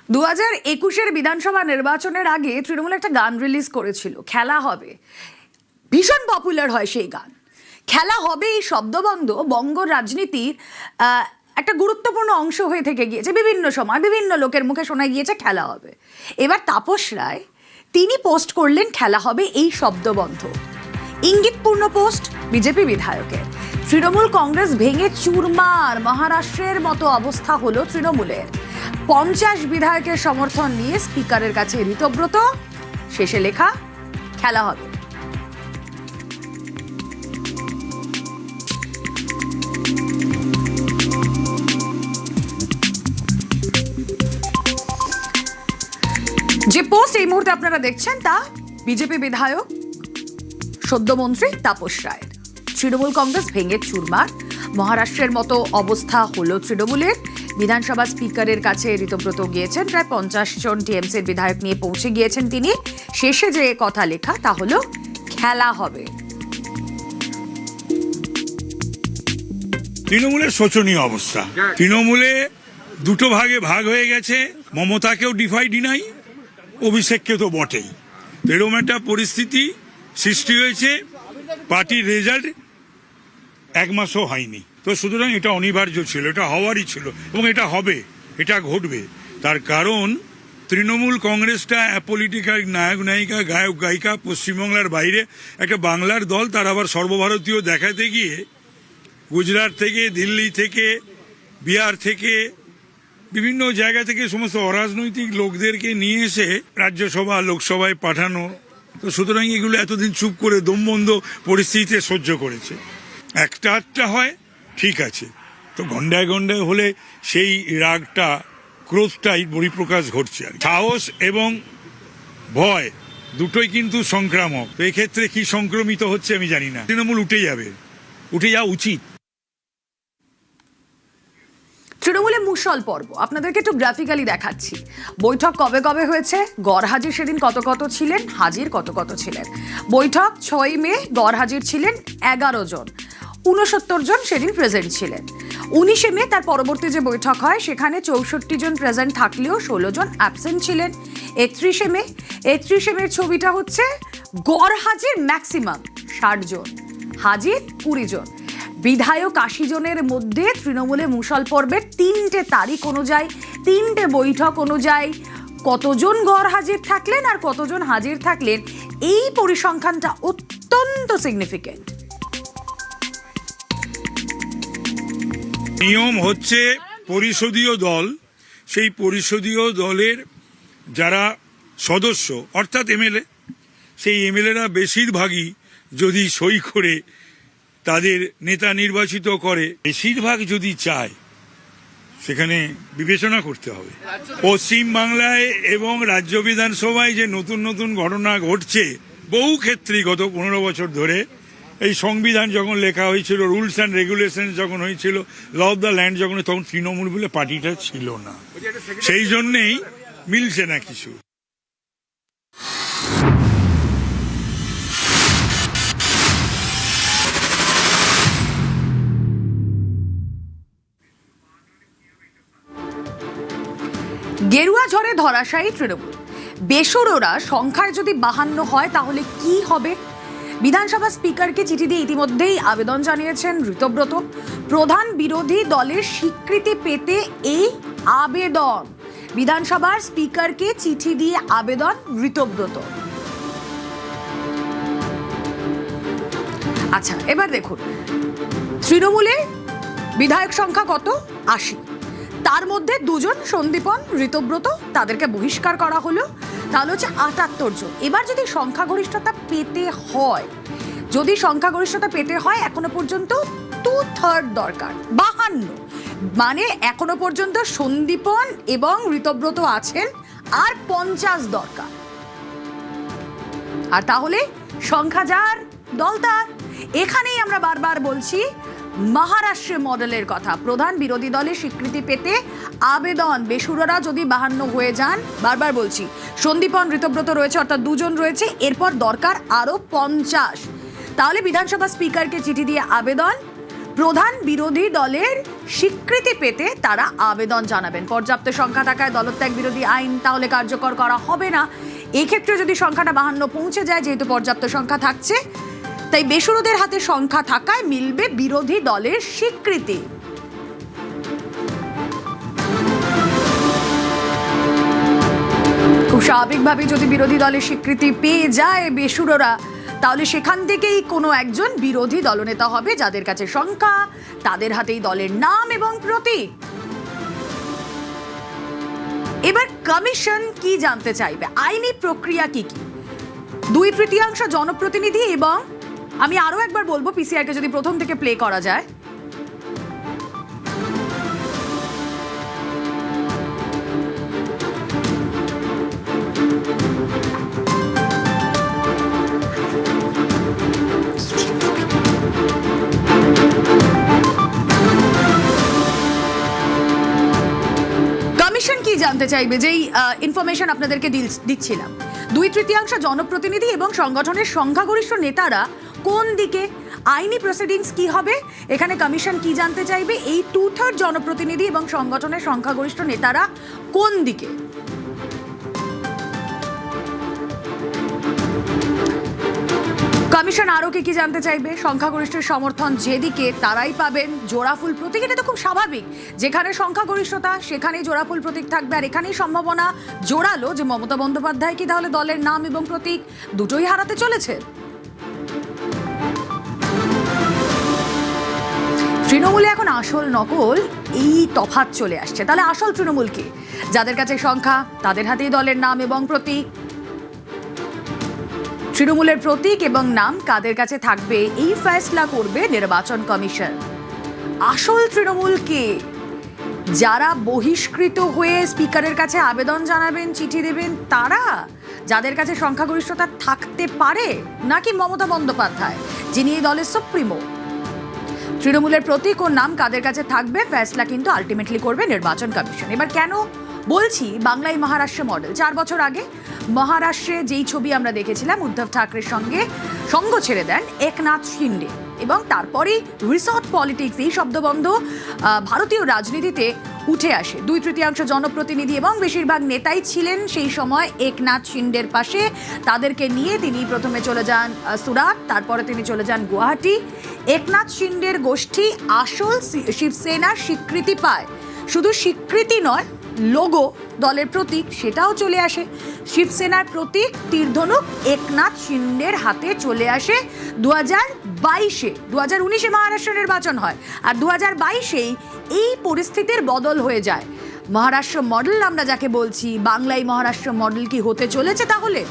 2021 বিধানসভা নির্বাচনের আগে তৃণমূল একটা গান রিলিজ করেছিল, খেলা হবে। ভীষণ পপুলার হয় সেই গান। খেলা হবে এই শব্দবন্ধ বঙ্গ রাজনীতির একটা গুরুত্বপূর্ণ অংশ হয়ে থেকে গিয়েছে। বিভিন্ন সময় বিভিন্ন লোকের মুখে শোনা গিয়েছে খেলা হবে। এবার তাপস রায় তিনি পোস্ট করলেন খেলা হবে এই শব্দবন্ধ। ইঙ্গিতপূর্ণ পোস্ট বিজেপি বিধায়কের। তৃণমূল কংগ্রেস ভেঙে চুরমার, মহারাষ্ট্রের মতো অবস্থা হলো তৃণমূলের। 50 বিধায়কের সমর্থন নিয়ে স্পিকারের কাছে ঋতব্রত, শেষে লেখা খেলা হবে। যে পোস্ট এই মুহূর্তে আপনারা দেখছেন তা বিজেপি বিধায়ক সদ্যমন্ত্রী তাপস রায়ের। তৃণমূল কংগ্রেস ভেঙে চুরমার, মহারাষ্ট্রের মতো অবস্থা হলো তৃণমূলের। বিধানসভা স্পিকারের কাছে ঋতব্রত গিয়েছেন, প্রায় 50 জন টিএমসির বিধায়ক নিয়ে পৌঁছে গিয়েছেন তিনি। শেষে যে কথা লেখা তা হলো খেলা হবে। তৃণমূলের শোচনীয় অবস্থা। তৃণমূলে দুটো ভাগে ভাগ হয়ে গেছে, মমতাকেও ডিনাই, অভিষেককে তো বটেই। এরকম একটা পরিস্থিতি সৃষ্টি হয়েছে, পার্টির রেজাল্ট 1 মাসও হয়নি। তো সুতরাং এটা অনিবার্য ছিল, এটা হওয়ারই ছিল এবং এটা হবে, এটা ঘটবে। তার কারণ তৃণমূল কংগ্রেসটা অ্যাপলিটিক্যাল নায়ক নায়িকা, গায়ক গায়িকা, পশ্চিমবাংলার বাইরে একটা বাংলার দল, তার আবার সর্বভারতীয় দেখাতে গিয়ে গুজরাট থেকে, দিল্লি থেকে, বিহার থেকে, বিভিন্ন জায়গা থেকে সমস্ত অরাজনৈতিক লোকদেরকে নিয়ে এসে রাজ্যসভা লোকসভায় পাঠানো। তো সুতরাং এগুলো এতদিন চুপ করে দমবন্ধ পরিস্থিতিতে সহ্য করেছে। একটা হয় ঠিক আছে, তো গন্ডায় গন্ডায় হলে সেই রাগটা, ক্রোধটাই পরিপ্রকাশ ঘটছে। সাহস এবং ভয় দুটোই কিন্তু সংক্রামক। তো এক্ষেত্রে কি সংক্রমিত হচ্ছে আমি জানি না। তৃণমূল উঠে যাওয়া উচিত। তৃণমূলে মুষল পর্ব আপনাদেরকে একটু গ্রাফিক্যালি দেখাচ্ছি। বৈঠক কবে কবে হয়েছে, গড় হাজির সেদিন কত কত ছিলেন, হাজির কত কত ছিলেন। বৈঠক 6 মে, গড় হাজির ছিলেন 11 জন, 69 জন সেদিন প্রেজেন্ট ছিলেন। 19 মে তার পরবর্তী যে বৈঠক হয় সেখানে 64 জন প্রেজেন্ট থাকলেও 16 জন অ্যাবসেন্ট ছিলেন। 31 মের ছবিটা হচ্ছে গড় হাজির ম্যাক্সিমাম 60 জন, হাজির 20 জন। বিধায়ক 80 জনের মধ্যে তৃণমূলে মুষল পর্বের 3টে তারিখ অনুযায়ী, 3টে বৈঠক অনুযায়ী কতজন গড় হাজির থাকলেন আর কতজন হাজির থাকলেন, এই পরিসংখ্যানটা অত্যন্ত সিগনিফিকেন্ট। নিয়ম হচ্ছে পরিষদীয় দল, সেই পরিষদীয় দলের যারা সদস্য অর্থাৎ এমএলএ, সেই এমএলএরা বেশিরভাগই যদি সই করে তাদের নেতা নির্বাচিত করে, বেশিরভাগ যদি চায় সেখানে বিবেচনা করতে হবে। পশ্চিম বাংলায় এবং রাজ্য বিধানসভায় যে নতুন নতুন ঘটনা ঘটছে, বহু ক্ষেত্রেই গত 15 বছর ধরে, এই সংবিধান যখন লেখা হয়েছিল, রুলস অ্যান্ড রেগুলেশন যখন হয়েছিল, ল অফ দ্য ল্যান্ড যখন, তখন তৃণমূল বলে পার্টিটা ছিল না। সেই জন্যেই মিলছে না কিছু। গেরুয়া ঝড়ে ধরাশায়ী তৃণমূল। বেসুরোরা সংখ্যায় যদি 52 হয় তাহলে কি হবে? বিধানসভা স্পিকারকে চিঠি দিয়ে ইতিমধ্যেই আবেদন জানিয়েছেন ঋতব্রত। প্রধান বিরোধী দলের স্বীকৃতি পেতে এই আবেদন, বিধানসভার স্পিকারকে চিঠি দিয়ে আবেদন ঋতব্রত। আচ্ছা, এবার দেখুন তৃণমূলে বিধায়ক সংখ্যা কত? 80। তার মধ্যে 2 জন সন্দীপন, ঋতব্রত, তাদেরকে বহিষ্কার করা হলো, তাহলে হচ্ছে 78 জন। এবার যদি সংখ্যাগরিষ্ঠতা পেতে হয়, এখনো পর্যন্ত 2/3 দরকার, 52। মানে এখনো পর্যন্ত সন্দীপন এবং ঋতব্রত আছেন, আর 50 দরকার। আর তাহলে সংখ্যা যার দল তার। এখানেই আমরা বারবার বলছি মহারাষ্ট্রের মডেলের কথা। প্রধান বিরোধী দলের স্বীকৃতি পেতে আবেদন, বেসুররা যদি 52 হয়ে যান, বারবার বলছি সন্দীপন, ঋতব্রত রয়েছে অর্থাৎ 2 জন রয়েছে, এরপর দরকার আরো 50। তাহলে বিধানসভা স্পিকারকে চিঠি দিয়ে আবেদন, প্রধান বিরোধী দলের স্বীকৃতি পেতে তারা আবেদন জানাবেন। পর্যাপ্ত সংখ্যা থাকায় দলত্যাগ বিরোধী আইন তাহলে কার্যকর করা হবে না। এই ক্ষেত্রে যদি সংখ্যাটা 52 পৌঁছে যায়, যেহেতু পর্যাপ্ত সংখ্যা থাকছে, তাই বেসুরোদের হাতে সংখ্যা থাকায় মিলবে বিরোধী দলের স্বীকৃতি। খুব স্বাভাবিকভাবে যদি বিরোধী দলের স্বীকৃতি পেয়ে যায় বেসুরোরা, তাহলে সেখান থেকেই কোনো একজন বিরোধী দলনেতা হবে যাদের কাছে সংখ্যা, তাদের হাতেই দলের নাম এবং প্রতীক। এবার কমিশন কি জানতে চাইবে, আইনি প্রক্রিয়া কি কি? 2/3 জনপ্রতিনিধি এবং আমি আরো একবার বলবো, পিসিআরকে যদি প্রথম থেকে প্লে করা যায়, কমিশন কি জানতে চাইবে, যেই ইনফরমেশন আপনাদেরকে দিচ্ছিলাম। 2/3 জনপ্রতিনিধি এবং সংগঠনের সংখ্যাগরিষ্ঠ নেতারা কোন দিকে, আইনি প্রসিডিংস কি হবে, এখানে কমিশন কি জানতে চাইবে, এই 2/3 জনপ্রতিনিধি এবং সংগঠনের সংখ্যাগরিষ্ঠ নেতারা কোন দিকে। কমিশন আরো কি জানতে চাইবে, সংখ্যাগরিষ্ঠের সমর্থন যেদিকে তারাই পাবেন জোড়াফুল প্রতীক। এটা তো খুব স্বাভাবিক, যেখানে সংখ্যাগরিষ্ঠতা সেখানেই জোড়াফুল প্রতীক থাকবে। আর এখানেই সম্ভাবনা জোরালো যে মমতা বন্দ্যোপাধ্যায় কি তাহলে দলের নাম এবং প্রতীক দুটোই হারাতে চলেছে। তৃণমূলে এখন আসল নকল এই তফাৎ চলে আসছে। তাহলে আসল তৃণমূল কি? যাদের কাছে সংখ্যা তাদের হাতেই দলের নাম এবং প্রতীক। তৃণমূলের প্রতীক এবং নাম কাদের কাছে থাকবে এই ফয়সলা করবে নির্বাচন কমিশন। আসল তৃণমূল কে? যারা বহিষ্কৃত হয়ে স্পিকারের কাছে আবেদন জানাবেন, চিঠি দেবেন, তারা যাদের কাছে সংখ্যাগরিষ্ঠতা থাকতে পারে, নাকি মমতা বন্দ্যোপাধ্যায় যিনি এই দলের সুপ্রিমো? তৃণমূলের প্রতীক ও নাম কাদের কাছে থাকবে ফয়সলা কিন্তু আলটিমেটলি করবে নির্বাচন কমিশন। এবার কেন বলছি বাংলায় মহারাষ্ট্র মডেল? 4 বছর আগে মহারাষ্ট্রে যেই ছবি আমরা দেখেছিলাম, উদ্ধব ঠাকরের সঙ্গে সঙ্গ ছেড়ে দেন একনাথ শিন্ডে, এবং তারপরেই রিসর্ট পলিটিক্স এই শব্দবন্ধ ভারতীয় রাজনীতিতে উঠে আসে। 2/3 জনপ্রতিনিধি এবং বেশিরভাগ নেতাই ছিলেন সেই সময় একনাথ শিন্ডের পাশে। তাদেরকে নিয়ে তিনি প্রথমে চলে যান সুরাট, তারপরে তিনি চলে যান গুয়াহাটি। একনাথ শিন্ডের গোষ্ঠী আসল শিবসেনার স্বীকৃতি পায়। শুধু স্বীকৃতি নয়, লোগো, দলের প্রতীক, সেটাও চলে আসে। শিবসেনার প্রতীক তীরধনুক একনাথ শিন্ডের হাতে চলে আসে 2022-এ। 2019-এ মহারাষ্ট্র নির্বাচন হয়, আর 2022-এই এই পরিস্থিতির বদল হয়ে যায়। মহারাষ্ট্র মডেল আমরা যাকে বলছি, বাংলায় মহারাষ্ট্র মডেল কি হতে চলেছে তাহলে?